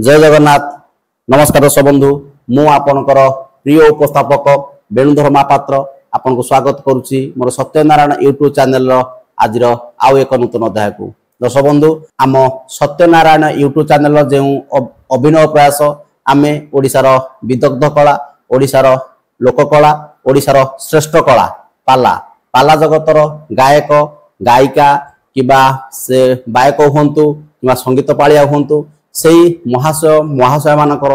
जय जगन्नाथ नमस्कार दर्शक बंधु मु आपणकर प्रिय उपस्थापक वेणुधर महापात्र आपन को स्वागत करुच्ची मोर सत्यनारायण यूट्यूब चैनल आज आउ एक नूतन अध्याय को दर्शक बंधु आम सत्यनारायण यूट्यूब चैनल जो अभिनय प्रयास आमे ओडिशार विदग्ध कला ओडिशार लोककला ओडिशार श्रेष्ठ कला पाला पाला जगतर गायक गायिका किबा से गायक हुंतु किबा संगीत पालिया हुंतु से महाशय महाशय मानकर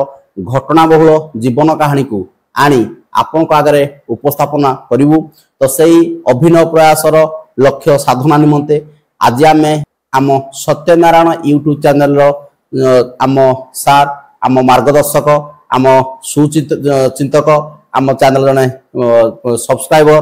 घटना बहुल जीवन कहानी को आनी आपण आगे उपस्थापना करूँ तो सही अभिनय प्रयासर लक्ष्य साधना निमंते आज आम आम सत्यनारायण यूट्यूब चैनल आम सार आम मार्गदर्शक आम सुचिंतक आम चैनल जड़े सब्सक्राइबर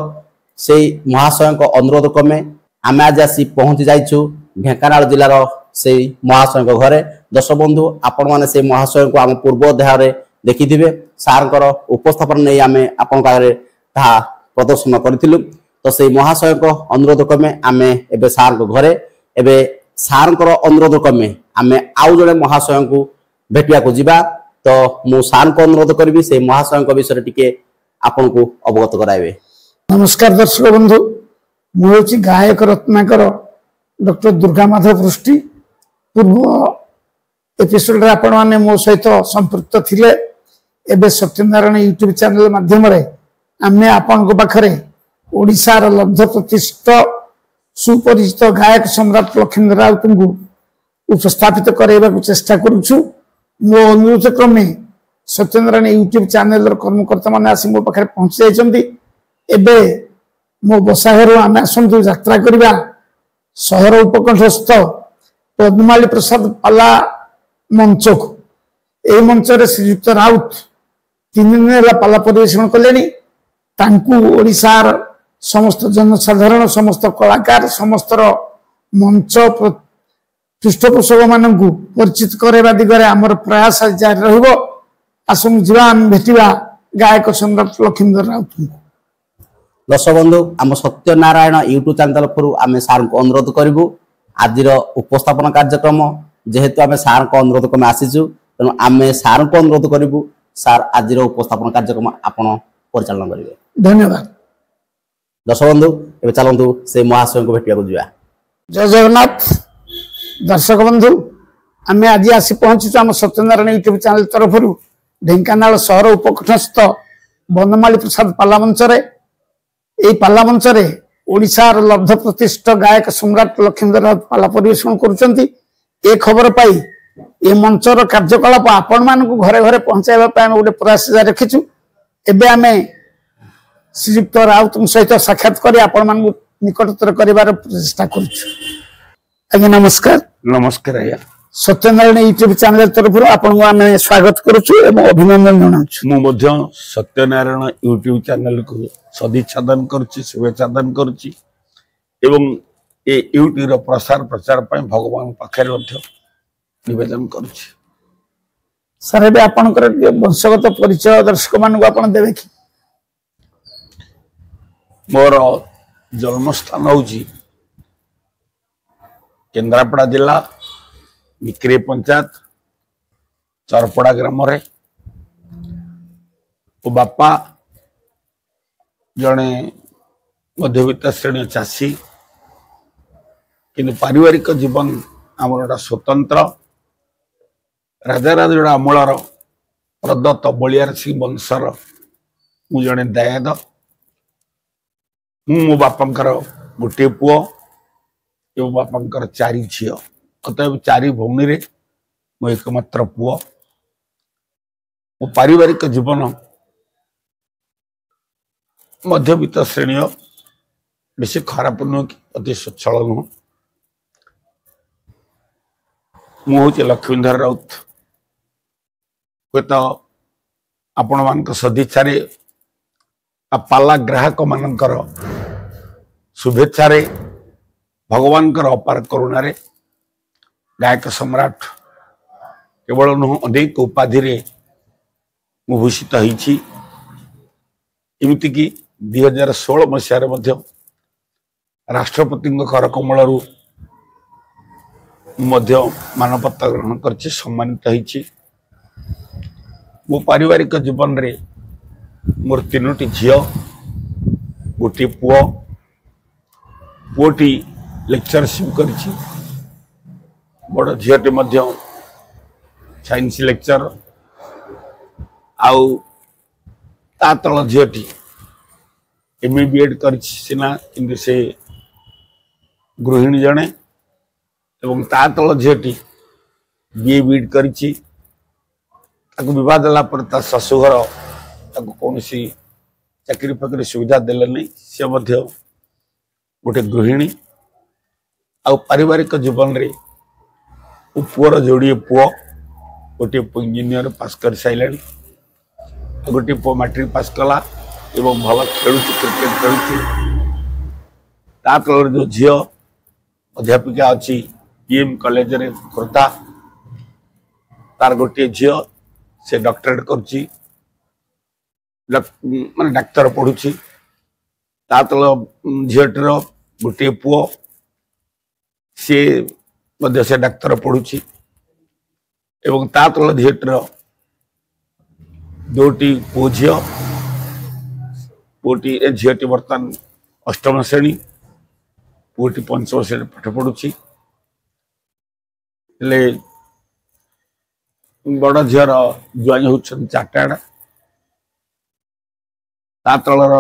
से महाशय अनुरोध क्रमे आम आज आसी पहुंची जाइछु ढेंकानाल जिलार से महाशय घरे दर्शक बंधु आपण मैंने से महाशय को आम पूर्व अध्याय देखिथिबे सार उपस्थापन नहीं आम आपण आगे प्रदर्शन करूँ तो से महाशय को अनुरोध क्रमे आम एवं सार घरे एवं सार अनुरोध क्रमे आम आउ जड़े महाशय को भेटिया को जीवा तो मु सार को अनुरोध करी से महाशय विषय टिके आपण को अवगत कराइबे। नमस्कार दर्शक बंधु मुझे गायक रत्नाकर डॉक्टर दुर्गा माधव पृष्टि पूर्व एपिसोड आपण माने मो सहित संपृक्त थिले एबे सत्यनारायण यूट्यूब चैनल माध्यम रे आमे आपण को पाखरे ओडिसा र लब्ध प्रतिष्ठित सुपरिचित गायक सम्राट लक्ष्मीधर राउत को उपस्थापित करैबा को चेष्टा करूछु। मो अनुरोध क्रमे सत्यनारायण यूट्यूब चैनल र कर्मकर्ता माने आसी मो पाखरे पहुंच जाइछन्ती एबे मो बसाघर आमे आसंतु यात्रा करबा शहर उपकंठस्थ पद्माली प्रसाद पाला मंच को ए मंच रे श्रीयुक्त राउत 3 दिन है पाला परिवेशन कले ओडिशार समस्त जनसाधारण समस्त कलाकार समस्त मंच पृष्ठपोषक मान परिचित करवा दिगरे आमर प्रयास जारी रहिबो। आसम जीवा भेटिबा गायक सम्राट लक्ष्मीधर राउत को। दर्शक बंधु आम सत्यनारायण यूट्यूब चैनल पर आम सार को अनुरोध करूँ आज उपस्थापन कार्यक्रम जेहेतु आम सार को अनुरोध क्रम आसीचु तेणु आम सार को अनुरोध करूँ सार आज उपस्थापन कार्यक्रम आपण परिचालन करेंगे। धन्यवाद दर्शक बंधु ए चलतु से महाशय को भेटिया जा। जय जगन्नाथ दर्शक बंधु आम आज आसी पहुंचु आम सत्यनारायण यूट्यूब चैनल तरफ ढेंकानाल शहर उपकंठस्थ बनमाली प्रसाद पाला मंच पाला मंच ओडिशार लब्ध प्रतिष्ठित गायक सम्राट लक्ष्मीधर राउत पाला परिवेशन करुचंती ए खबर पाई ए मंचर कार्यकलाप आपण मान को घरे घरे पहुंचाइबा पय हम गोटे प्रयास जारी रखिछु। एबे आमे श्रीयुक्त राउत सहित साक्षात करी आपण मान को निकटतर करिवार प्रचेष्टा करूछु। आज्ञा नमस्कार। नमस्कार आज्ञा सत्यनारायण यूट्यूब चैनल तरफ आपण को आमे स्वागत करूछु एवं अभिनंदन जणाउछु। मु मध्य सत्यनारायण यूट्यूब चैनल को सदिच्छादन करुच्ची शुभेच्छादन करुच्ची एवं ए यूट्यूब रो प्रसार प्रचार पय भगवान पाखरे मध्य निवेदन करुच्ची। सर एबे आपनकर वंशगत परिचय दर्शक मान को आपण देबे कि? मोर जन्म स्थान होची केन्द्रापड़ा जिला निकरे पंचायत चरपड़ा ग्राम रे ओ बापा जड़े मध्यवित्त श्रेणी चाषी किंतु पारिवारिक जीवन आमर स्वतंत्र राजाराजुड़ अमलर प्रदत्त बलियार सिंह वंशर मु जड़े दायाद मो बापांकर गोटे पुओ एवं बापांकर 4 झील अतएव 4 भौणी रे मो एकमात्र पुओ। मो पारिवारिक जीवन मध्यवित्त श्रेणी बेसी खराब नुह कि अति स्वच्छल नुह। मुझे लक्ष्मीधर राउत हे तो आपण मान सदिच्छा पाला ग्राहक मानकर शुभेच्छा भगवान अपार करुणा गायक सम्राट केवल नुह अनेक उपाधि भूषित होती एमती 2016 मसीह राष्ट्रपति करकमल मानपत्र ग्रहण कर सम्मानित होती। मो पारिवारिक जीवन रे मोर 3टी झील गोटे पुओ पुओटी लेक्चरशिप करिछि बड़ झीलटी मध्य साइंस लेक्चर आउ ता तल झीलटी एमए बीएड करिछि सिना किंतु से गृहिणी जणे एवं ता तल झीलटी बीए बीएड करिछि ताको विवाह देला पर ता ससुघर ताको कौनसी चाकरी फाकरी सुविधा देले नहीं से मध्य गोटे गृहिणी आ पारिवारिक जीवन रे पुअर जोड़िए पुओ गोटे पुओ इंजीनियर पास कर सारे गोटे पुओ मैट्रिक पास कला एवं भल खेलु क्रिकेट खेलु ता तल जो झील अध्यापिका अच्छी पीएम कॉलेज रे खोर्धा तार गोटे झील से डॉक्टरेट करुच्ची माने डाक्तर पढ़ुची ता तल झीलटर गोटे पुओ से मध्य से डाक्तर पढ़ुची एवं ता तल झीलटर दोटी पुओ झील पुओटी झीलटी बर्तमान 8म श्रेणी पुओटी 5म श्रेणी पाठ पढ़ुची बड़ झीर ज्वाई होउछन चार्टर्ड ता तलर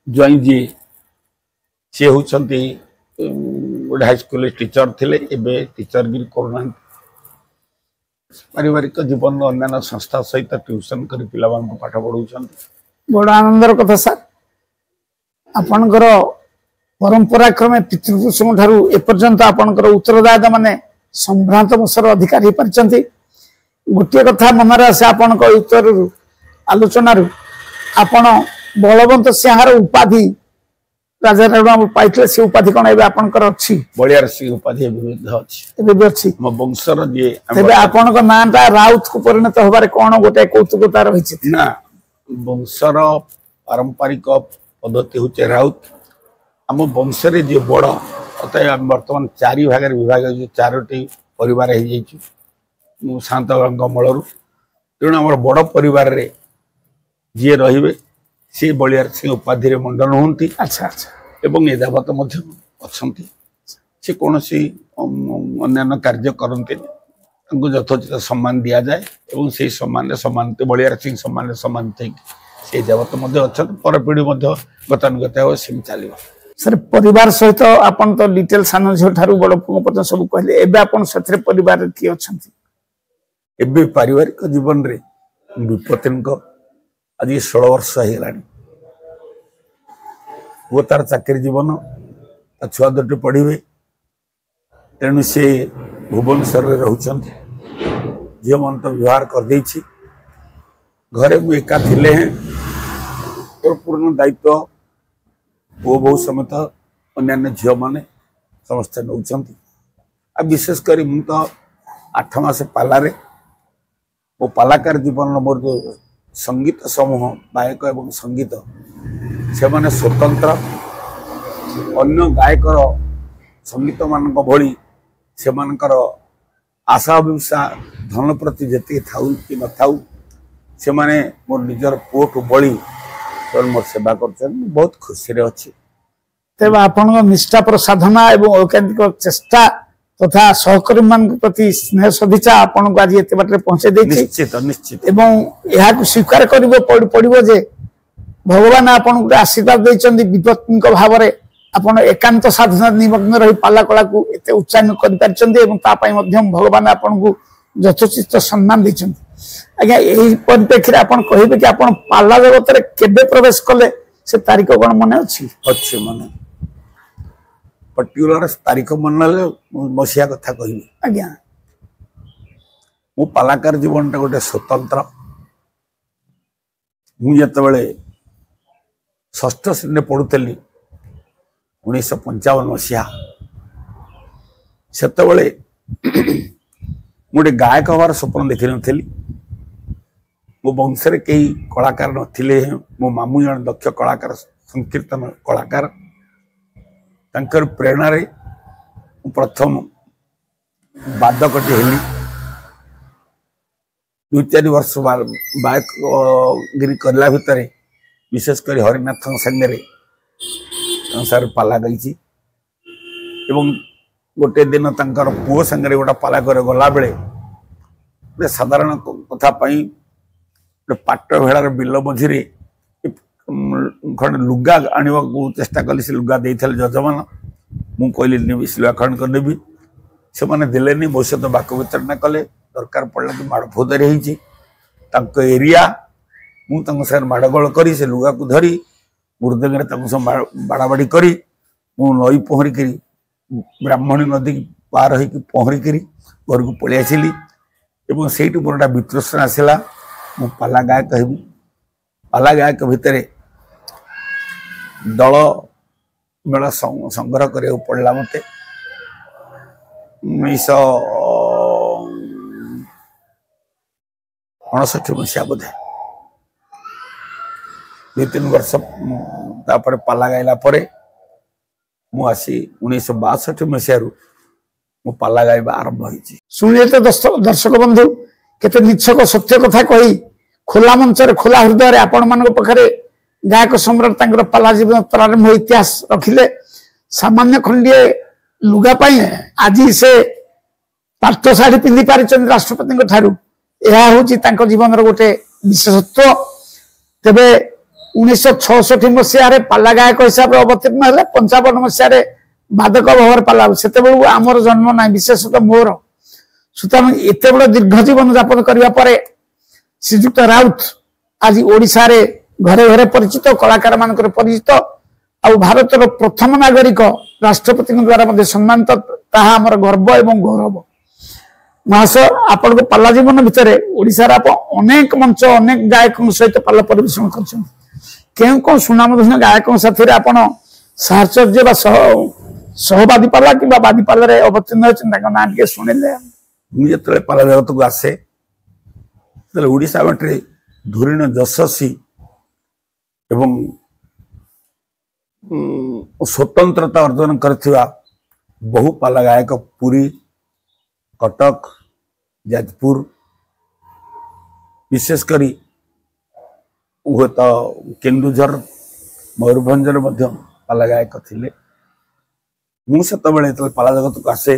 ज्वाई जी सी होउछंती गोटे हाई स्कूल टीचर थिले एबे टीचर भी करना पारिवारिक जीवन अन्य संस्था सहित ट्यूशन कर पिला को पाठ पढ़ाउछन बड़ आनंदर कथा सर आपनकर परंपरा क्रमे पितृपुरुषों ठारू एपर्यंत आपनकर उत्तरदायित्व माने संभ्रांत मसर अधिकारी परिचंती गोटे कथा मन आसे आपण उत्तर आलोचना आपण बलवंत सिंहार उपाधि राजा राणा पाइले से उपाधि कौन एबे आपनकर अछि बलियार सिंह उपाधि एबे भी अछि मो वंशर जे एबे आपनक नामटा राउत को परिणत होबारे कोन गोटे कौतुकता रहिछि ना वंशर पारंपरिक पद्धति होचे राउत हम वंशरे जे बड़ अतः वर्तमान 4 भाग विभाग जो 4टी परिवार हो जाइछु शांत मलू तेणु आम बड़ परिवार रे जी रे सी बलियार सिंह उपाधि मंडन होती अच्छा अच्छा एवं ए दावत अच्छा सी कौन अन्य कार्य करते यथोचित सम्मान दि जाए और से सम्मान सम्मान बलियार सिंह सम्मान सम्मान से दावत अच्छा पर पीढ़ी गतानुगत सेम चलो सर परिवार सहित आपन तो डिटेल सान झील ठारू बड़ पुओ पर्यंत सब कहले एबे आपन सथरे परिवार की अछंती एबे पारिवारिक जीवन रे विपतिन को आज 16 वर्ष होगा वो तार चाकरी जीवन ता छुआ दुटी पढ़े तेणु से भुवनेश्वर में रोचंती झील मन तो व्यवहार कर देछि घरे मु एका थिले हैं और पूर्ण दायित्व पुओ बहु समेत अन्य झील माने समस्त नौचंती आ विशेष करी मु तो 8 मास पालारे वो पालाकार जीवन मोर जो संगीत समूह गायक एवं संगीत से माने स्वतंत्र अन्य गायकर संगीत मान भली से मानकर आशा अभिषा धन प्रति जी थाऊ कि न थाऊ से माने मोर निजर पुओ बड़ी मोर सेवा कर बहुत खुशी अच्छी तेज आपण निष्ठा प्रसाधना एवं औकाधिक चेष्टा तथा सहकर्मी मान प्रति स्नेह सदिचा आपन को आज एते बाटे पहुंचे देछि निश्चित निश्चित एवं यहा को स्वीकार करिवो पड़िवो जे भगवान आपन को आशीर्वाद दैचंदी विपत्तिक भाव रे आपन एकांत साधना निमग्न रही पाला कला को एते उच्चारण कर परचंदी एवं ता पई मध्यम भगवान आपन को यथोचित सम्मान दैचंदी आज्ञा एही परिप्रेक्षी आपन कहिबे कि आपन पाला जगत रे केबे प्रवेश कले से तारीख कोन मने अछि अच्छे माने पर्टिकुलर तारीख मन मसीहा कथा कह आज्ञा मो पालाकार जीवन टा गोटे स्वतंत्र मुझे षष्ठ श्रेणी पढ़ुली 1955 मसीहा से गोटे गायक हमार स्वप्न देखी नी मो वंश कई कलाकार नथिले मो मामू जन दक्ष कलाकार संकीर्तन कलाकार तंकर प्रेरणा रे प्रथम वादकटी हेली 2-4 वर्ष गायकगिरी करला भितर विशेष कर हरिनाथ संगे सर पाला गई गोटे दिन तंकर पुओ संगे गोटे पाला कर गला बेले साधारण कथा पाट भेड़ार बिल मझिरे खंड लुगा आने को चेष्टा कली से लुगा देते जजमान मु कहली सिलुआ खंड कर देवी से मैंने देलेनी मो सहित बाक वितरणा कले दरकार पड़ा कि माड़ फौजदारी होती एरिया मुझे माड़गोल कर से लुगा को धरी मृदंगे बाड़ाबाड़ी कर नई पहरिक ब्राह्मणी नदी पार हो पहरिक घर को पलि आसली से मोर गोटे वितृष्णा आसला मु पाला गायक कहबी पाला गायक भितर दल मेला संग्रह करा पड़ा मत 1959 मसीहा बोधे 2-3 वर्ष तापर पाला गाइला परे मु आसी 1962 मसीह मु पाला गाइबा आरंभ होइछि। सुनिए तो दर्शक बंधु केते निच्छक सत्य कथा कही खोला मंच खोला हृदय आपण मान पाखे गायक सम्राट तांकर पाला जीवन प्रारंभ इतिहास रखिले सामान्य खंडीय लुगा पाई आज से पाठ शाढ़ी पिंधि पारि राष्ट्रपति ठारू यह हूँ जीवन गोटे विशेषत्व तेबे 1966 मसीह पाला गायक हिसाब से अवतीर्ण है 55 मसीह बादक भाव पाला से आमर जन्म ना विशेषतः मोर सुतरां एत बड़ दीर्घ जीवन यापन करने श्रीजुक्त राउत आज ओडिशा रे घरे घरे परिचित कलाकार मान परिचित आ भारतर प्रथम नागरिक राष्ट्रपति द्वारा सम्मानित ताहा आमर गर्व एवं गौरव। महाशय आपण को पाला जीवन भितर ओडिशा रे अनेक मंच अनेक गायक सहित पाला परिवेषण कर कौन सुनामधन्य गायक साथी आपण साहचर्य सहवादी पाला कि बादी पाला रे अवतीर्ण होता ना टे शुणिले मुझे पाला जगत को आसे ओडिशा बाटे धुरीण यशस्वी एवं स्वतंत्रता अर्जन करथिबा बहु पाला गायक पुरी कटक जाजपुर विशेषकर हुए तो केन्दुझर मयूरभंजर पाला गायक थिले मुझे पाला जगत को आसे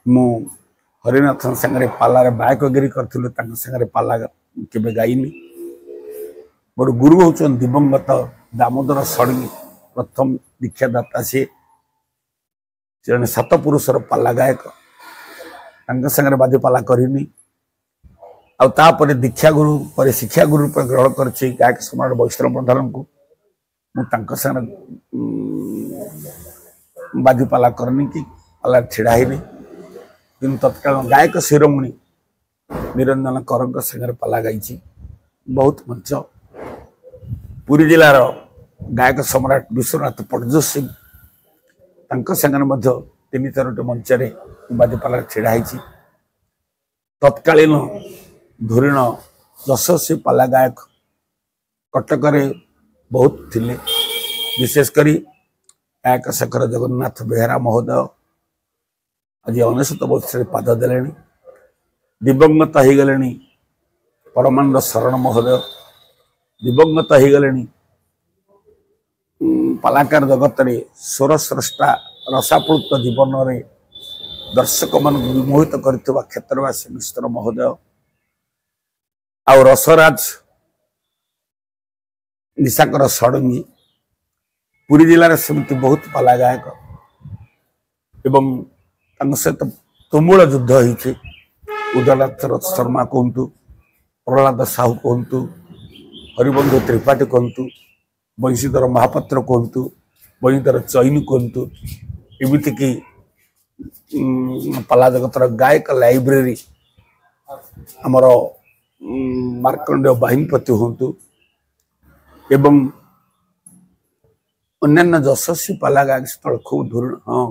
मु हरिनाथ संगे पाला बायकगिरी कर पाला केबे गाइनी मोर गुरु हूँ दिवंगत दामोदर षडंगी प्रथम दीक्षादाता सी जन 7 पुरुषर पाला गायक संगे बादी पाला करनी आपर दीक्षा गुरु पर शिक्षा गुरु पर ग्रहण कर गायक सम्राट वैष्णव प्रधान को मुझे बादी पाला करनी कि पाला छिड़ा कि तत्काल गायक शिरोमणि निरंजन कर संगे पाला गाई बहुत मंच पुरी जिलार गायक सम्राट विश्वनाथ पटजो सिंह संगे 3-4 मंचरे बादीपाला छिड़ा तत्कालीन धुरीण यशस्वी पाला गायक कटक बहुत थिले विशेषकर गायक शेखर जगन्नाथ बेहेरा महोदय आज 99 वर्ष पाद दे दिवंगत हो गले परमानंद शरण महोदय दिवंगत हो गले पालाकार जगत रे स्वर स्रष्टा रसाप्लुत जीवन रे दर्शक मान विमोहित करथिबा क्षेत्रवासी मिश्र महोदय आ रसराज निशाकर षडंगी पुरी जिले सेमती बहुत पाला गायक एवं सहित तुमुल युद्ध होती उदयनाथ शर्मा कहतु प्रहलाद साहू कहतु हरिबंधु त्रिपाठी कहतु बंशीधर महापात्र कहतु बंशीधर चैनी कहतु एमती कि पाला जगतर गायक लाइब्रेरी आमर मार्कंडेय बाहिनीपति हूँ एवं अन्यान्य यशस्वी पाला गायक स्थल खूब धुर हाँ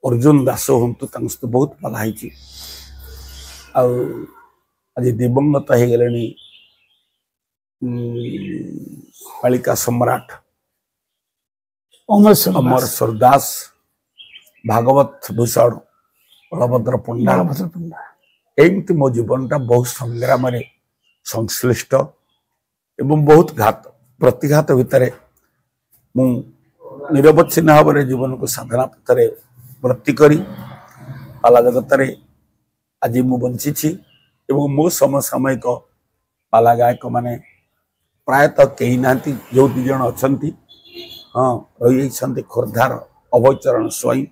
अर्जुन दास हूँ सहित बहुत पाला आज दिवंगत हो गले पालिका सम्राट अमरेश्वर दास भागवत भूषण बलभद्र पंडा एमती मो जीवनटा बहुत संग्राम संश्लिष्ट एवं बहुत घात प्रतिघात भितर मु निरवच्छिन्न भाव में जीवन को साधना पथरे वृत्ति करी पाला जगत आज मु बंची मो समसामयिक पाला गायक माने प्रायतः कई ना जो दि जन अच्छा हाँ रही खोर्धार अभयचरण स्वयं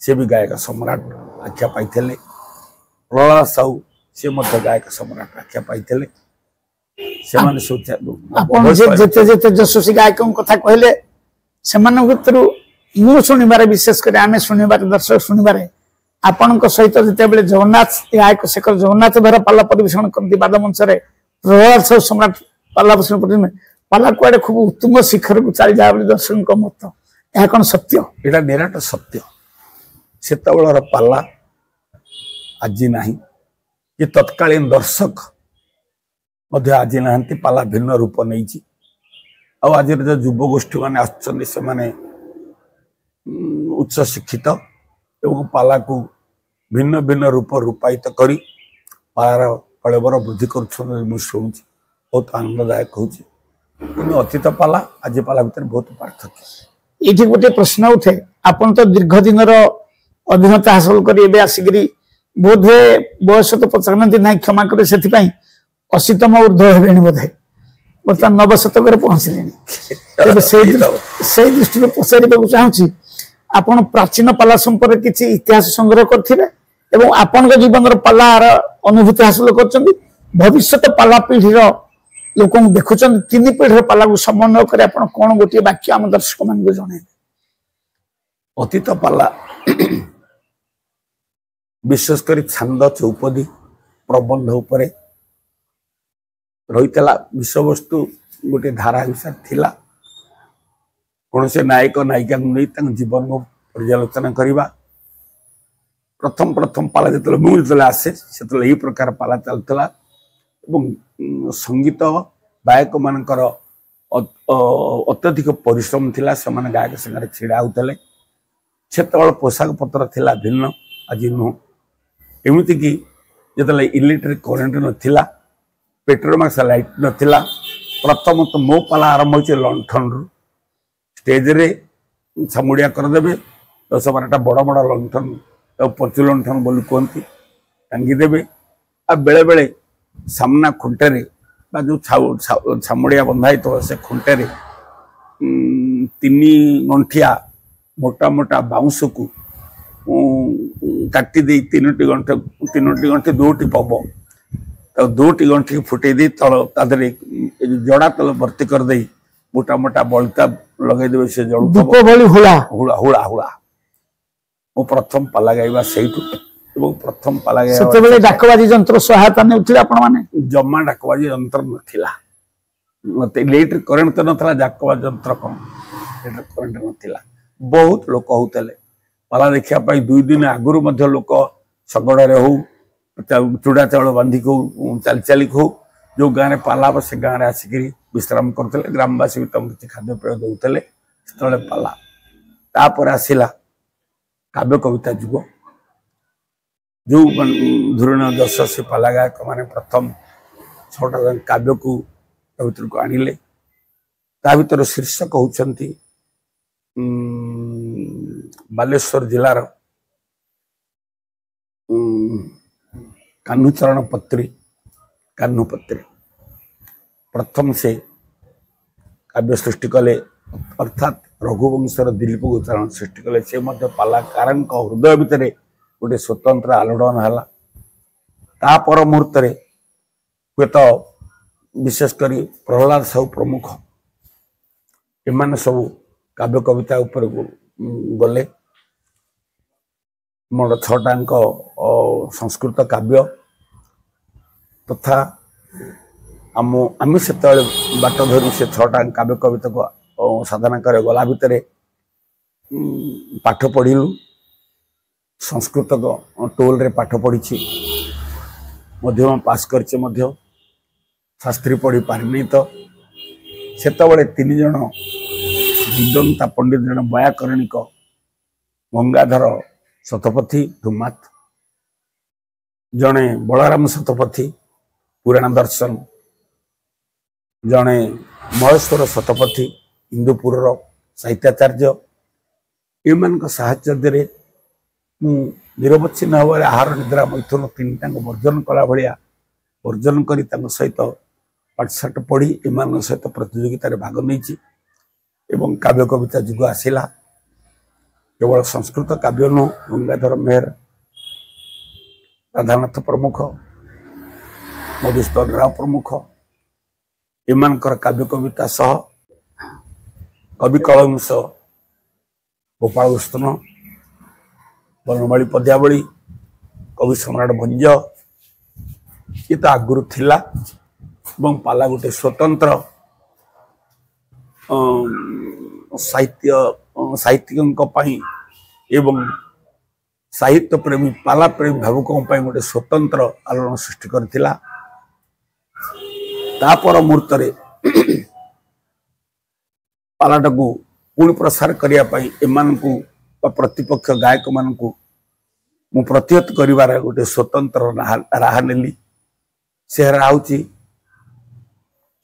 से भी गायक सम्राट आख्या पाई प्रहलाद साहू सी गायक सम्राट आख्या पाई जशस्वी गायक कथा कहले से मु शुणिबार विशेष कर आम शुणिबार दर्शक शुणिबार आपण सहित जिते जगन्नाथ गायक शेखर जगन्नाथ बेहरा पाला परिवेषण करती बाद मंच प्रहलाद साहू सम्राट पाला परिवेषण पाला कुआडे खूब उत्तुंग शिखर को चली जाए दर्शक मत यह कौन सत्य एटा निराट सत्य सेतबेलर पाला आज नाही कि तत्कालीन दर्शक मध्य आज नहांती पाला भिन्न रूप नहीं आज जो युवगोष्ठी मैंने आने उच्च शिक्षित एवं पाला को भिन्न भिन्न रूप रूपायित करी पालार कलेबर वृद्धि कर शुणुची बहुत आनंददायक हो अतीत पाला आज पाला भितर बहुत पार्थक्य ये गोटे प्रश्न उठे आपन तो दीर्घ दिन अधीनता हासिल कर आसिक बोध हुए बयस तो पचार ना क्षमा करे से 80तम ऊर्ध हे बोधे बर्तमान 90 शतक पहुंचले से दृष्टि पचार चाहूँ आपण प्राचीन पाला संपर्क किसी इतिहास संग्रह करथिबे एवं आपण जीवन पालार अनुभूति हासिल कर भविष्य पाला पीढ़ी लोक देखुं 3 पीढ़ी पाला को समन्वय कर कौन गोटे वाक्य आम दर्शक मान जन अतीत पाला विशेषकर छांद चौपदी प्रबंध उपरे रही विषय वस्तु गोटे धारा हिसाब थिला कौन से नायक नायिका नहीं जीवन को पर्यालोचना करवा प्रथम प्रथम पाला जो आसे से यही प्रकार पाला चलता संगीत गायक मानकर अत्यधिक परिश्रम थिला से गायक संगे छिड़ा होते से पोशाक पत्र थिला भिन्न आज नुह एमती कि जो इलेक्ट्रिक करेन्ट नाला पेट्रोमाक्स लाइट नाला प्रथम तो मो पाला आरंभ हो लंठन रु स्टेज रे छामुड़िया करदे 10-12टा बड़ बड़ लंठन पचु लंठन बोली कहती टांगीदेवे आ बेले बेले सामना खुंटे जो छामुड़िया बंधाई तो से खुंटे 3 गंठिया मोटा मोटा बाउंस को काटी दे 3टी गंठी 2टी पब तो 2टी गंठी फुटे दे तल जड़ा तल भर्ती कर दे मोटा मोटा बलता लगेदेवे से हुला हुला हुला हुला मो प्रथम पाला गाइबा सेठू प्रथम पाला गाइबा डाकबाजी यंत्र सहायता ने जमा डाकबाजी यंत्र नथिला मत इलेक्ट्रिक करेन्ट तो नथला डाकबाजी यंत्र कौन इलेक्ट्रिक करेन्ट नथिला बहुत लोक होतले पाला देखिया पाई 2 दिन आगुरु मध्य लोक सगड़े हो चूड़ा चाउल बांधिक हो चली चली हो जो गाँव में पाला से गाँव आसिक विश्राम करते ग्रामवासी भी किसी खाद्य पेय दौले से पाला तापर आसला काव्य कविता जुग जो धुरण यशस्वी पाला गायक मैंने प्रथम 6टा काव्य को भितर को आनिले ता भीतर शीर्षक होती बालेश्वर जिलार कान्हुचरण पत्री कान्हुपत्री प्रथम से काव्य सृष्टि कले अर्थात रघुवंशर दिलीप गोचरण सृष्टि कले से पालाकार हृदय भितर गोटे स्वतंत्र आलोड़न है तापर मुहूर्त हे तो विशेषकर प्रहलाद साहू प्रमुख एम सब काव्य कविता उपर गले मोर 6टांक संस्कृत काव्य तथा आम से बाट धरी से 6टा काव्य कविता को साधना करे गला भितर पाठ पढ़लु संस्कृत को टोल रे पाठ पढ़ी मध्यम पास करचे मध्य शास्त्री पढ़ी पारिनी तो से 3 जन विद्वंता पंडित जन व्याकरणिक गंगाधर शतपथी धुमात जड़े बलराम शतपथी पुराण दर्शन जड़े महेश्वर शतपथी इंदुपुर साहित्याचार्य एमान साहचर्य निरवच्छिन्न भाव आहार निद्रा मैथुन तीन वर्जन कला भाया वर्जन कर सहित पाठशाठ पढ़ी एम सहित प्रतियोगितार भाग नहीं काव्य कविता युग आसला केवल संस्कृत काव्य नुह गंगाधर मेहर राधानाथ प्रमुख मधुसूदन राव प्रमुख एमानकर काव्य कविता सह कवि कलंस गोपाल स्तन बनमाली पद्यावली कवि सम्राट भंज ये तो आगुरी थिला पाला गोटे स्वतंत्र साहित्यिकों एवं साहित्य प्रेमी पाला प्रेमी भावुकों गोटे स्वतंत्र आलोड़न सृष्टि करथिला तापर मुहूर्त पालाटा को पुणी प्रसार करने एमान को प्रतिपक्ष गायक मान को मु प्रतिहत कर गोटे स्वतंत्र राह नेली से राह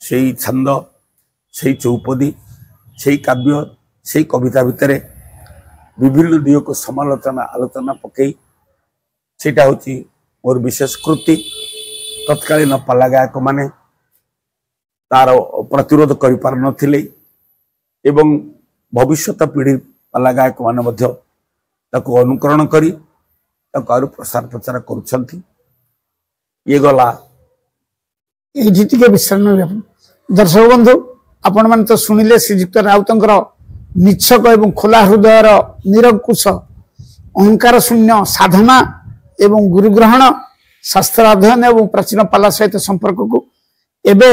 से छंद से चौपदी से काव्य से कविता भितर विभिन्न दिग को समालोचना आलोचना पकई सेटा हूँ मोर विशेष कृति तत्कालीन पाला गायक माने तार प्रतिरोध कर पार नथिले एवं भविष्यत पीढ़ी पाला गायक माने अनुकरण करी प्रसार प्रचार कर ये गला ये विश्राम दर्शक बंधु आपण मैंने तो शुणिले श्रीजुक्त राउतर निच्छक एवं खोला हृदयर निरंकुश अहंकार शून्य साधना एवं गुरुग्रहण शास्त्र अध्ययन एवं प्राचीन पाला सहित संपर्क को एबे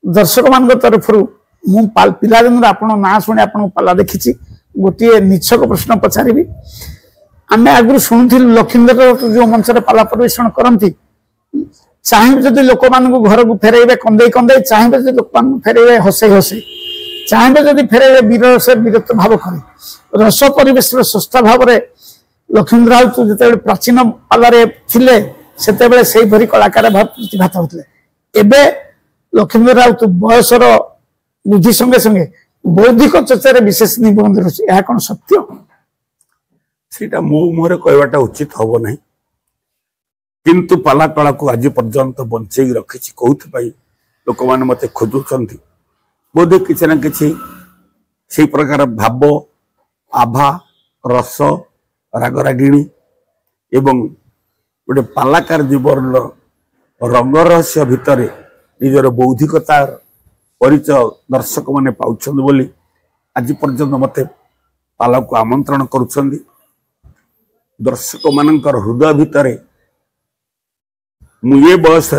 दर्शक मान तरफ मु पिला दिन आपण ना शुणी आप पाला देखी गोटे निच्छक प्रश्न पचारि आम आगु शुणुल लक्ष्मीधर जो मंच पाला परिवेषण करती चाहिए जदि लोक मान घर को फेरइबे कंदे कंदे चाहिए जदि लोक मान फेरइबे हसे हसे चाहिए जदि फेरइबे वीर से वीरत्व भाव करे रस परिवेश संस्था भाव में लक्ष्मीधर राउत जो प्राचीन पालारे थिले सेतेबेले सेही भरी कलाकार भाव प्रतिभात होते एबे लक्ष्मीधर राउत बयसर बुद्धि संगे संगे बौद्धिक चर्चा विशेष निबंध रही यह कौन सत्य सेटा मो मुहरे कहवाटा उचित हम ना किंतु पाला कला को आज पर्यंत बंचे रखी कौन लोक मैंने मत खोजुंट बोधे किसी ना कि प्रकार भाव आभा रस रागरागिणी एवं गोटे पालाकार जीवन रंग रहस्य भितर निजर बौद्धिकता परिचय दर्शक माने पाउछन बोली आज पर्यंत मते पाला को आमंत्रण करुछन दर्शक मानकर हृदय भितर मु ये बयस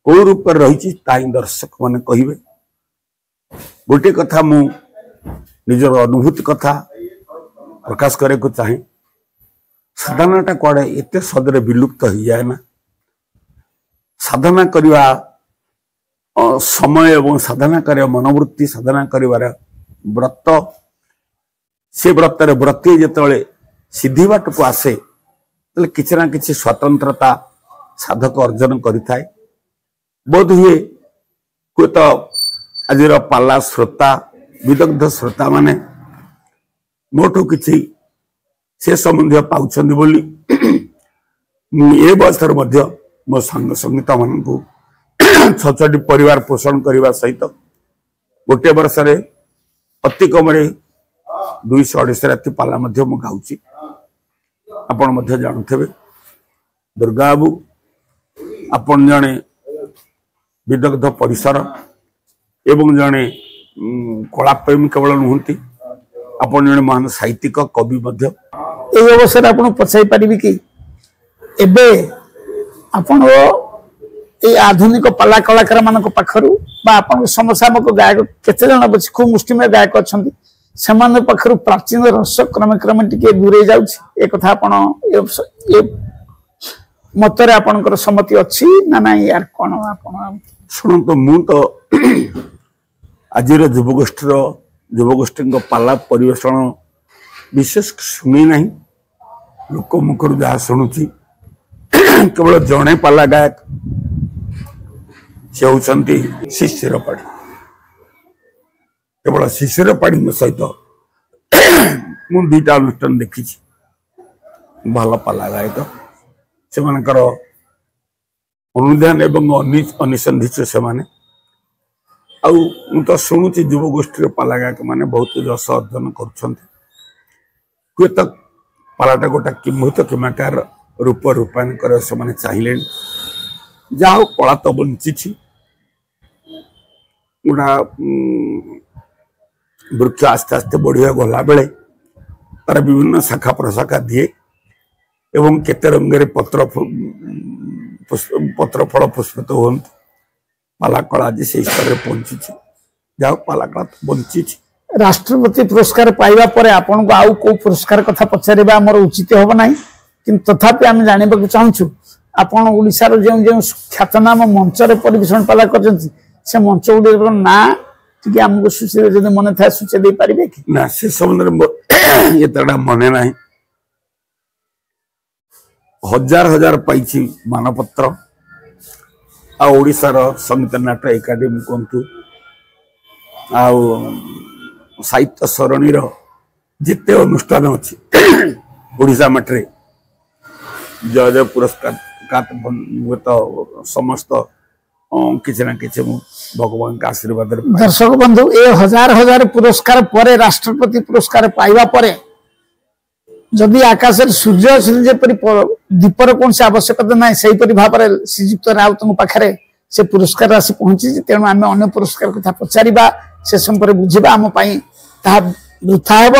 कौ रूप रही दर्शक माने कहिबे गोटे कथा मु निजर अनुभूति कथा प्रकाश करे को चाहे साधनाटा कड़े एत सदरे विलुप्त हो जाए ना साधना करवा समय एवं साधना कर मनोवृत्ति साधना कर व्रत से व्रत व्रती जिते सिद्धि बाट को आसे किसी ना किसी स्वतंत्रता साधक अर्जन करिथाए बोध हुए कोई तो आज पाला श्रोता विदग्ध श्रोता माने मोठू किसी से संबंधी पाउछन बोली ए बयस मो सांग संगीता मान को छटी परिवार पोषण करने सहित गोटे वर्ष अति कम 200-250 राति पाला गाऊँ आपण जानुवे दुर्गा बाबू आपण जड़े विदग्ध परिसर एवं जड़े कलाप्रेमी केवल नुहति आपण जड़े महान साहित्यिक कवि अवसर आप पचाई पारि कि एबे आपण ये आधुनिक पाला कलाकार मान पाखरु समसामयिक गायक केते जन बची खूब मुष्टिमय गायक अच्छा से पाखरु प्राचीन रस क्रमे क्रमे टिके दूरे जाउछि कथा मतरे आपनकर सम्मति अच्छी ना ना यार कोन आपण सुन तो मु तो आज युवगोष्ठी पाला परिवेषण विशेष शुणी ना लोक मुखर जहाँ शुणुची केवल जड़े पाला गायक से होती शिशिर पाड़ी केवल शिशिर पाड़ी सहित मुझे दुईटा अनुष्ठान देखी भल पाला गायक से अनुदान एवं अनिसंधित से तो शुणुची युवगोष्ठी पाला गायक मैंने बहुत यश अर्जन कर पालाटा गोटा किंभूत किमाकार रूप रूपायन कर चाहिए जहा कला तो बंची गोटा वृक्ष आस्ते आस्ते बढ़िया गला बेले तार विभिन्न शाखा प्रशाखा दिए एवं केते रंगे पत्र फल पुष्पित हो पाला कला आज से स्तर में पहुंची जहा पाला कला तो बंची राष्ट्रपति पुरस्कार पाइबा परे आपन को आउ को पुरस्कार कथा पचारिबा हमर उचित होब नाही किंतु तथापि आम जानिबा को चाहूछु आपन ओडिसा रो जे ख्यातनाम मंच रे परिवेषण पाला करजंती से मंच गुडी ना कि हमको सूची जदि मन था सूची दे पारिबे कि ना से संबंध ये तडा मने नाही हजार हजार पाइछि मानपत्र आ ओडिसा रो संगीत नाट्य एकाडेमी कोंतु आ साहित्य सरणी जिते अनुष्ठान अच्छी ओडिशा मठरे जय जय पुरस्कार तो समस्त किसी ना किसी भगवान का आशीर्वाद दर्शक बंधु ए हजार हजार पुरस्कार परे राष्ट्रपति पुरस्कार पाइबा परे जदि आकाश सूर्य जेपरी दीपर कौन से आवश्यकता ना से भाव में श्रीजुक्त राउत पाखे से पुरस्कार राशि पहुंची तेणु आम अन्य पुरस्कार कथा पचारिबा से संपर्क बुझा आम वृथा हेब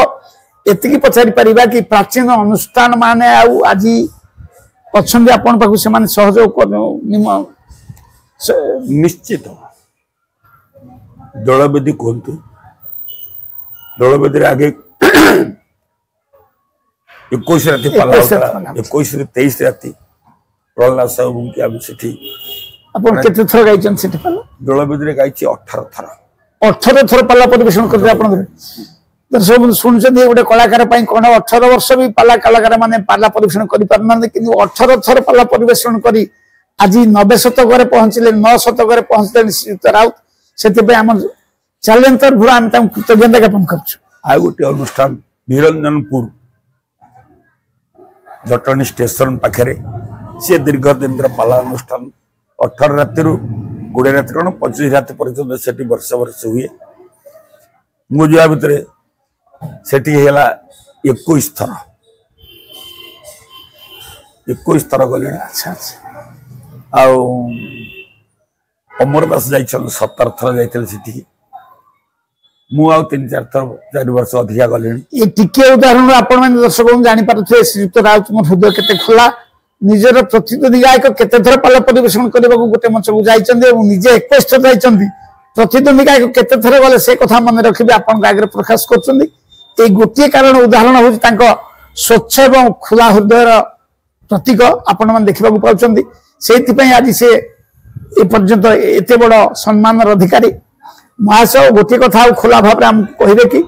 एति पचारि परिबा कि प्राचीन अनुष्ठान माने आज अच्छा आपण पाखु से माने सहयोग निश्चित दलवेदी कहतु दलवेदी आगे 21 राति पाला 21 रे 23 राति प्रहलाद साहू की आम सेठी आपण केते थर गाइछन सेठी पाला दलवेदी रे गाइछि 18 थर 18 थर पाला परिवेषण करते आपण दर्शक शुणुଛନ୍ତି गोटे कलाकार कौन 18 वर्ष भी पाला कलाकार माने पाला परिवेषण कर पारना कि 18 थर पाला परिवेषण करी आज 90 शतक पहुंचले 9 शतक पहुंचले श्रीयुक्त राउत से चैलेंज तरफ आम कृतज्ञता ज्ञापन कर गोटे अनुष्ठान निरंजनपुर जटणी स्टेशन पाखे सी दीर्घ दिन पाला अनुष्ठान 18 राति 20 राति कौन 25 राति पर्यटन से वर्ष वर्ष हुए मुझे भितर सेठी हेला 21 थर 21 थर गले अमर दास जाइए 17 थर जाइए मु 3-4 थर 4 वर्ष अधिका गले ये टिके उदाहरण आपण मैंने दर्शक जानी पारे श्रीयुक्त राउत मो हृदय केते खोला निजर प्रतिद्वंदी गायक केते थर पाला परिवेषण करने गोटे मंच को जाइए निजे 21 थर जाइए प्रतिद्वंदी गायक केते थर गले से कथा मन रखिबे आपण आगे प्रकाश करछंदी ए गोटे कारण उदाहरण हो स्वच्छ एवं खुला हृदय प्रतीक आपण मैंने देखा पाँच से आज से ए पर्यंत एत बड़ सम्मान अधिकारी महाशय गोटे कथा खोला भाव में कहे कि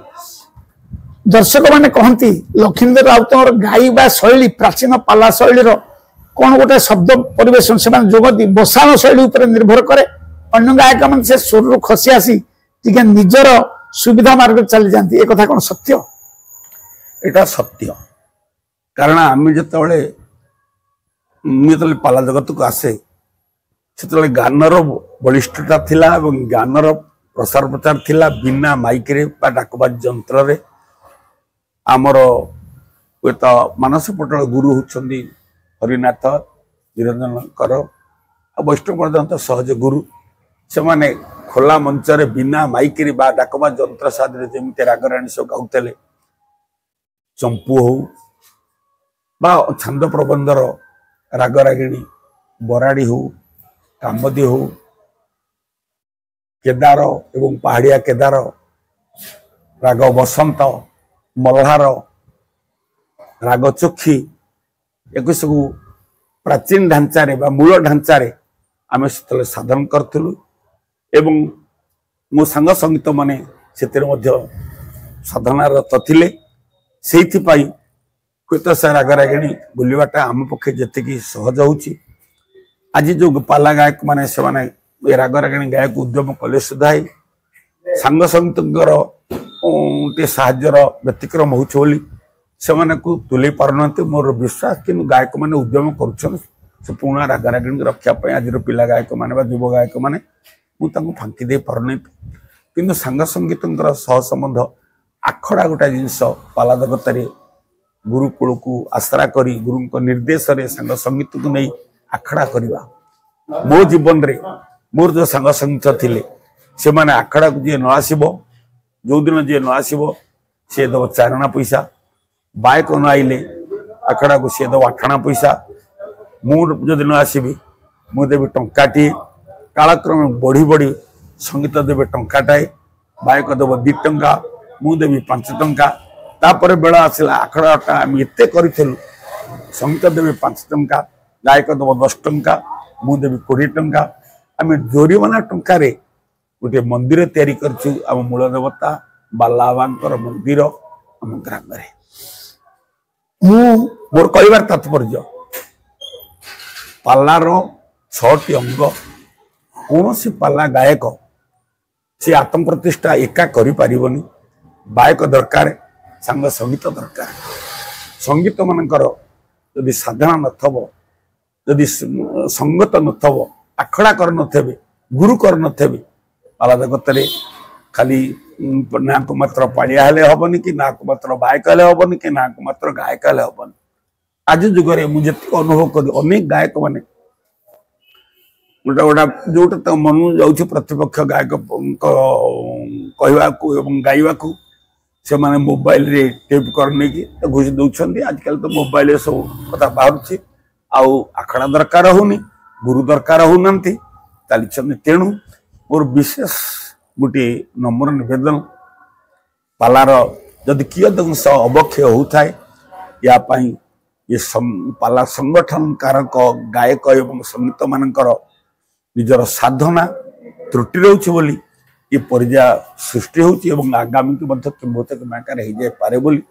दर्शक मैंने कहती लक्ष्मीधर राउत गाइबा शैली प्राचीन पाला शैली कौन गोटे शब्द परिवेशन से जोगती बसाण शैली उपर निर्भर करे अन्य गायक मान से स्वर खसी आसी टी निजर सुविधा मार्ग चली जाती एक कौन सत्य एटा सत्य कारण आम जो पाला जगत को आसे से गानर बलिष्ठता थिला एवं गानर प्रसार प्रचार थिला बिना माइक रे बा डाकबाज यंत्र रे आमर तो मानस पटल गुरु होचंदी हरिनाथ निरंजन कर वैष्णव पर्यंत सहज गुरु से माने खोला मंच रे बिना माइक रे बा डाकबाज यंत्र सादरे जेमते रागराणी सब गाउतले चंपू हो बा छंद प्रबंधर रागरागिणी बराड़ी हो कामदी हो केदार एवं पहाड़िया केदार राग बसंत मल्हार राग चोखी एक सब प्राचीन ढांचारे बा मूल ढांचारे आम से साधन करूँ एवं मो सांग संगीत माने से साधनारत थिले से रागरागिणी बुलवाटा आम पक्षे जी सहज होची आज जो पाला गायक माने से माने राग रागिणी गायक उद्यम कले सुधा सांग संगीतर टे साहाଯ୍यर व्यतिक्रम होउछ बोली से माने को तुले पारनते मोर विश्वास कि गायक माने उद्यम करूछन से पुणा राग रागिणी रक्षा पाई आज पिला गायक माने बा युव गायक माने मु तांको फांकी दे पारने किंतु सांग संगीतर सह संबंध आखड़ा गोटा जिनस पाला जगत गुरुकुल को आश्रा करी गुरु निर्देश रे सांग संगीत को नहीं आखड़ा करवा मो जीवन रे मोर जो सांग संगीत थिले से माने आखड़ा को जे न आसीबो जो दिन जे न आसीबो से दो चारणा पैसा बाइक न आइले आखड़ा को से दो आठना पैसा मोर जो दिन आसीबी मु देबी टंकाटी कालक्रम बढ़ी बढ़ी संगीत देबे टंकाटाए बाइक देव 2 टंका मु देबी 5 टंका तापर बेला आसला आखड़ाटा आम एत करूँ संगीत देवे 5 टंका गायक देव 10 टंका मु देवी 20 टंका आम जोरीमाना टंकार गोटे मंदिर तैयारी करम मूल देवता बालाबांकर मंदिर आम ग्राम मोर कहबार तात्पर्य पालार 6टी अंग कौन सी पाला गायक से आत्म प्रतिष्ठा एका करि परिबनी बायक दरकार सांग संगीत दरकार संगीत मानकर यदि साधना नथब यदि संगत नथब आखड़ा कर नथेबे गुरु कर नथेबे पाला जगत रे खाली ना को मात्र पाड़िया हेले हबनी कि ना को मात्र बायक हेले हबनी कि ना को मात्र गायक हेले हबनी आज जुगरे मुझे अनुभव कर अनेक गायक माने गोटा गोटा जोटा तो मन जाऊँ प्रतिपक्ष गायक कहवा गाइबा से माने मोबाइल रे टेप करने की घुष दौरान आजकल तो मोबाइल सब कथा बाहर आउ आखड़ा दरकार होनी गुरु दरकार होना चली तेणु मोर विशेष गोटे नम्र निवेदन पालार जदि किए अंश अवक्षय होता है या ये पाला संगठन कारक गायक एवं संगीत मानकर निजर साधना त्रुटि रोचे बोली ये पर्याय सृष्टि होची एवं आगामी के मध्य किंबत माकार हो जाए पारे बोली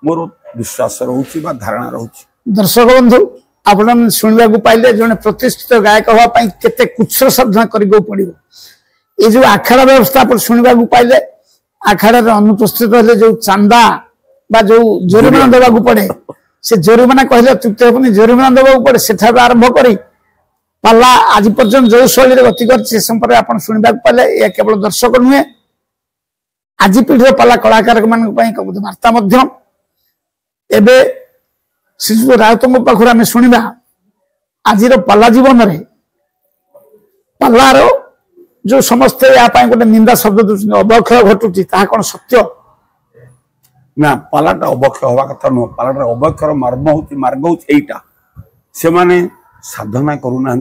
मोर विश्वास रोची बा धारणा रोची। दर्शक बंधु आपण शुणा पाइले जने प्रतिष्ठित गायक हवा पई केते कुछ साधना करिगो पड़िबो ये जो आखड़ा व्यवस्था पर शुणा पाइले आखड़ा रे अनुपस्थित हेले जो चांदा बा जो जोरिमाना देबा पड़े से जोरिमाना कहले तृप्त हेबनी जोरिमाना देबा पड़े सेठा आरंभ करी पाला आज पर्यंत जो शैली गति कर आप शुणा पाले यह केवल दर्शक नुहे आज पीढ़ी पाला कलाकार मान वार्ता एबे श्रीजुत राउत पाखर आम शुणा आज पाला जीवन में पालार जो समस्ते या गोटे निंदा शब्द दूसरे अवक्षय घटुची कौन सत्य ना पालाटा अवक्षय हवा कथा नुह पालाटा अवक्षयर मर्म हो मार्ग होटा से माने साधना करूना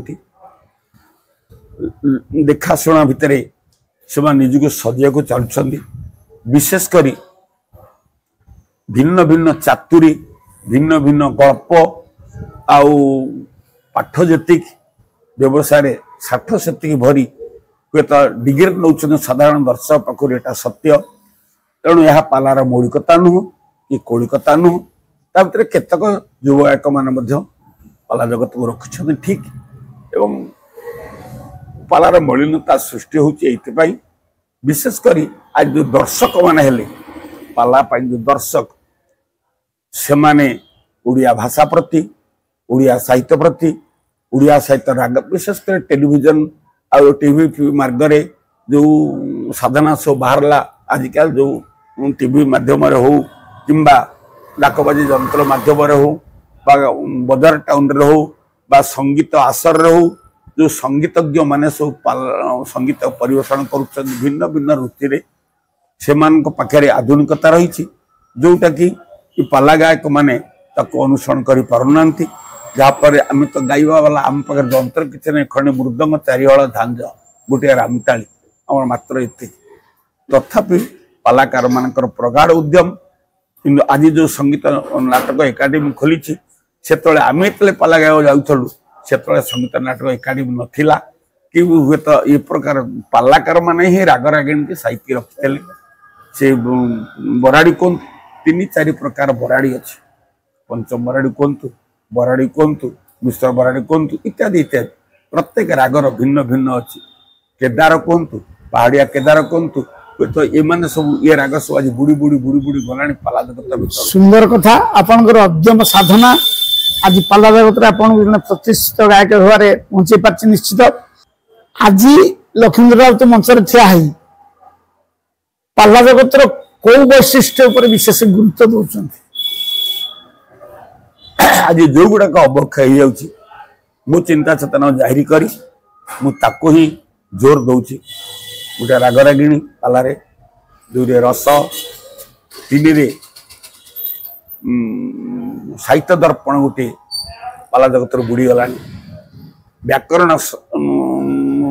देखाशुना भितर से निजक सजा को चलुंट विशेषकर भिन्न भिन्न चातुरी भिन्न भिन्न गल्प आउ पाठ जी व्यवसाय षाठ से भरी हे तो डिग्री नौ साधारण दर्शक पाखर यहाँ सत्य तेणु यह पालार मौलिकता नुह कि कौलिकता नुह ता भर केतक युव गायक मान पाला जगत को रखुं ठीक एवं पालार मलिनता सृष्टि होती विशेषकर आज जो दर्शक माने हेले पाला जो दर्शक से माने उड़िया भाषा प्रति उड़िया साहित्य प्रति उड़िया साहित्य राग विशेषकर टेलीविजन आ टीवी मार्गरे जो साधना शो बाहरला आजिकल जो टीवी माध्यम हो कि डाकबाजी जंत्र माध्यम हो बजार टाउन रे हो बा संगीत आसर रे हो जो संगीतज्ञ माने सब संगीत परिवेषण कर भिन्न भिन्न रुचि रे से पाखे आधुनिकता रही जोटा कि पाला गायक माने अनुसरण कर पारना जहाँफल आम तो गाइबा वाला आम पाखे जंत्र किसी ना खंडे मृदंग चारिहल झांझ गोटे रामताली आम मात्र ये तथापि पालाकार मानकर प्रगाढ़ उद्यम कि आज जो संगीत नाटक एकाडेमी खोली से आम ये पाला गायक जाऊँ से संगीत नाटक एकाडेमी नाला कि हुए तो ये प्रकार पालाकार माने ही राग रागिणी की साहित्य रखी से बराड़ी कहतु 3-4 प्रकार बराड़ी अच्छी पंचम बराड़ी कहतु बराड़ी कहतु मिश्र बराड़ी कहतु इत्यादि इत्यादि प्रत्येक रागर भिन्न भिन्न अच्छी केदार कहतु पहाड़िया केदार कहतु तो ये सब ये राग सब आज बुड़ी बुड़ी बुड़ी बुड़ी गला पाला जगत सुंदर कथा आपनकर उद्यम साधना आज पाला जगत आपन प्रतिष्ठित गायक भाव पहुंचे पार्टी निश्चित आज लक्ष्मीधर राउत मंच ठिया है पाला जगत कौ वैशिष्ट्य विशेष गुरुत्व दौरान आज जो गुड़ाक अवक्षय हो मु चिंता चेतना जाहिर करी मुझको ही जोर दौची गोटे रागरागिणी पालारे दुईरे रस तीन रे साहित्य दर्पण गोटे पाला जगत बुड़ी गला व्याकरण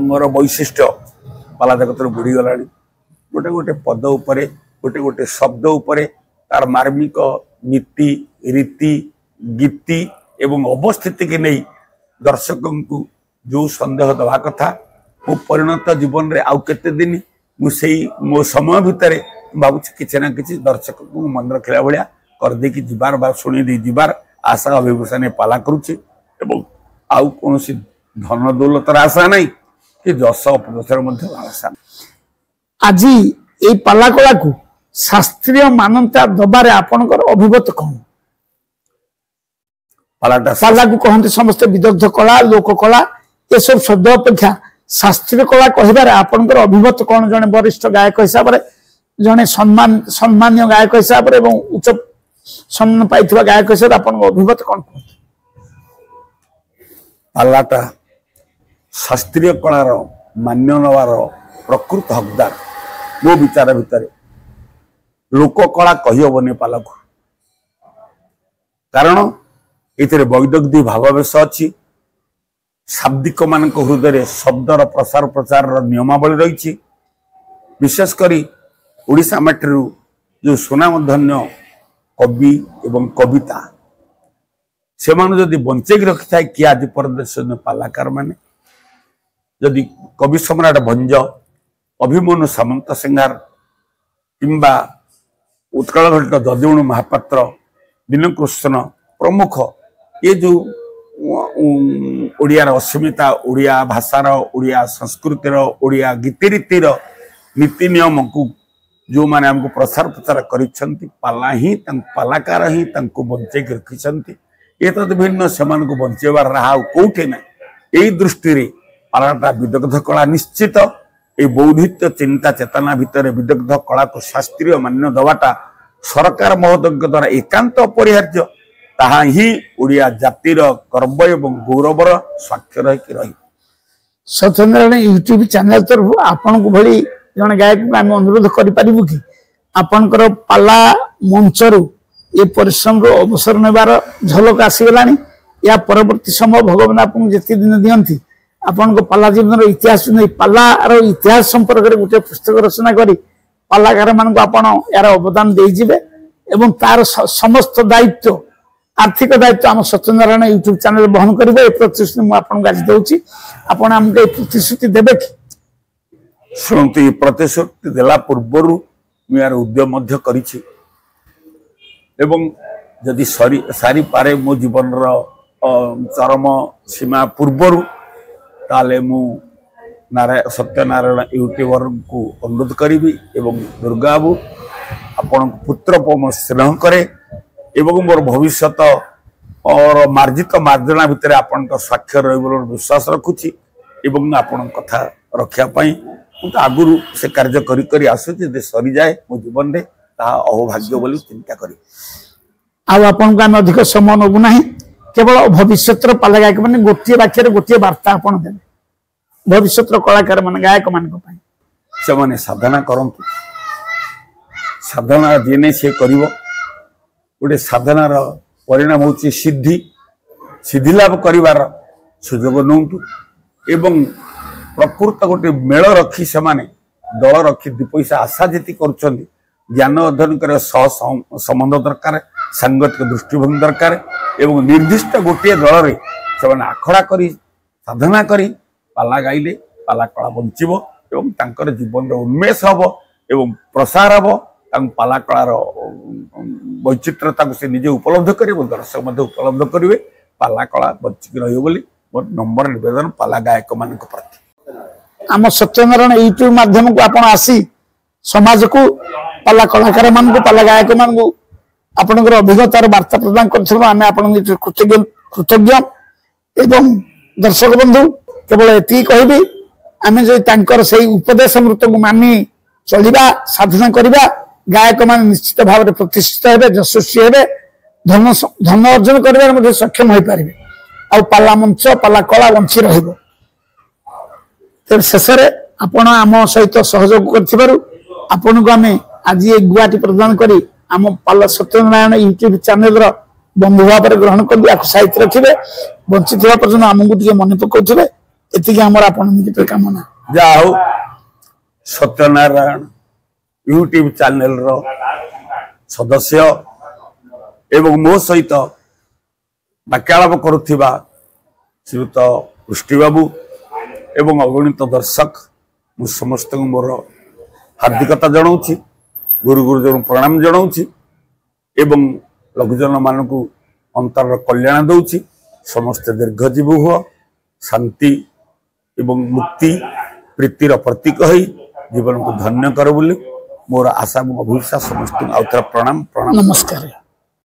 मोर वैशिष्ट्य पाला जगत बुड़ी गला गोटे गोटे पद उपरे गोटे गोटे शब्द उपरे तार मार्मिक नीति रीति गीति एवं अवस्थिति के नहीं दर्शकों को जो संदेह दवा कथा मो परिणत जीवन रे आउ केते दिन मो समय भितर भावुँ किसी ना कि दर्शक को मन रखला भाया कर दे कि जीवार बा शुणी दे जीवार आशा अभिभूषा ने पाला करुच्ची एवं आउ कौन धन दौलतर आशा नहीं कि जस अपजर आशा आज ये पाला कला को शास्त्रीय मान्यता दबारे आपनकर अभिमत कौन पाला को कहते समस्त विदग्ध कला लोक कला ये सब शब्द अपेक्षा शास्त्रीय कला कहबार आपनकर अभिमत कौन जने वरिष्ठ गायक हिसाब से जने सम्मान्य गायक हिसाब से उच्च सम्मान पाई गायक हिसाब से आपन अभिमत कौन पालाटा शास्त्रीय कलार मान्य नवार प्रकृत हकदार मो विचार भितर लोक कला कहीहबनी पाला को कारण ये वैदग्धी भावावेश अच्छी शाब्दिक मान हृदय शब्दर प्रसार प्रचार नियमावली रही विशेषकर ओडिशा माटी जो सुनामधन्य कवि एवं कविता से जदि बंचेक रखि था किए आज परदेश पालाकार माने जदि कवि सम्राट भंज अभिमन्यु सामंत सिंहार किंबा उत्कल घट जदुणु महापात्र दीनकृष्ण प्रमुख ये जो ओडियार अस्मिता ओडिया भाषार ओडिया संस्कृतिर ओडिया गीतिरीतिर नीति नियम को जो माने हमको प्रसार प्रचार करिसेंती पाला ही पालाकार ही बंचे रखिसेंती ये तद भिन्न से बंचेबार राह कोठे ना यही दृष्टि रे पालाटा विदग्ध कला निश्चित ये बौद्धित्य चिंता चेतना भितर विदग्ध कला को शास्त्रीय मान्य दवाटा सरकार महोदय द्वारा एकांत अपरिहार्य ताहा ही ओडिया जातिर गर्व एवं गौरवर स्वाक्षर रही सत्यनारायण यूट्यूब चैनल तरफ आपन को भली जन गायक को आम अनुरोध करिपारिबु कि आपनकर पाला मंचरु ये परिश्रम रो अवसर नेबार झलक आसीगलानी या परवर्ती समय भगवान आपन जेति दिन दियंती आपन को पाला जीवन रो इतिहास नहीं पाला रो इतिहास संपर्क रे गुटे पुस्तक रचना करी पालाकार मान को आपन यार अवदान दे जिवे एवं तार समस्त दायित्व आर्थिक दायित्व आम सत्यनारायण यूट्यूब चैनल बहन करेंगे प्रतिश्रुति मुझे आज दूसरी आपड़ आमको प्रतिश्रुति देवे कि शुणु ये प्रतिश्रुति देला पूर्वर यार उद्यम जदि सारी पारे मो जीवन चरम सीमा पूर्वर ताले मु सत्यनारायण यूट्यूबर को अनुरोध करी दुर्गा बाबू आपण पुत्र पम स्नेह करे एवं मोर भविष्यत और मार्जित मार्जना भितर आपण स्वाक्षर रही विश्वास रखुची एवं आपण कथा रखापी तो आगुरी से कार्य करी आसुची सरी जाए मो जीवन में अहोभाग्य बोली चिंता करी आपन को अधिक समय नबु ना केवल भविष्य पाला गायक मैंने गोटे वाक्य गोटे वार्ता आपड़ देवे भविष्य कलाकार मान गायक मान से मैंने साधना करंतु साधना जी नहीं सी कर गोटे साधनार परिणाम हूँ सिद्धि सिद्धि लाभ कर सुजोग नौतु एवं प्रकृत गोटे मेल रखी से दल रखी दि पैसा आशा जीति कर ज्ञान अध्ययन कर सह संबंध दरकार सांगतिक दृष्टिभंगी दरकार एवं निर्दिष्ट गोटे दल रे से आखड़ा कर साधना कर पाला गाइले पाला कला बंचब एवं तांकर जीवन उन्मेष हम एवं प्रसार हम पाला कलार वैचित्रता को से निजे उपलब्ध कर दर्शक उपलब्ध करेंगे पाला कला बचिक रही मोर नंबर निवेदन पाला गायक मान प्रति आम सत्यनारायण यूट्यूब माध्यम को आपण आसी समाज को पाला कलाकार मान पाला गायक मान आपणकर अभिज्ञतार वार्ता प्रदान करें आपण कृतज्ञ एवं दर्शक बंधु केवल एति कहबी आमे जो तांकर से उपदेश मृत को मानी चलिबा साधना करिबा गायक मान निश्चित भाव में प्रतिष्ठित हेबे यशस्वी हेबे धन अर्जन कर सक्षम हो पारे आ पाला मंच पाला कला बंची रहिबो। शेष में आपण आम सहित सहयोग कर आज ये गुआटी प्रदान करी आम पाला सत्यनारायण यूट्यूब चैनल बंधु भाव ग्रहण कर साहित्य रखिए बंची पर्यटन आमको टे मन पकाउे एति आप कामना जा हो सत्यनारायण यूट्यूब चैनल रो सदस्य एवं मो सहित वार्तालाप करुवा श्रीयुत पुष्टि बाबू एवं अगणित दर्शक मु समस्त मोर हार्दिकता जनाऊँगी गुरु गुरुजन प्रणाम जनाऊँगी एवं लघुजन मान को अंतर कल्याण दौची समस्त दीर्घजीवी हुआ शांति एवं मुक्ति प्रीतिर प्रतीक है जीवन को धन्य कर बोली मोर आशा अभिलाषा समस्त आउ प्रणाम प्रणाम नमस्कार।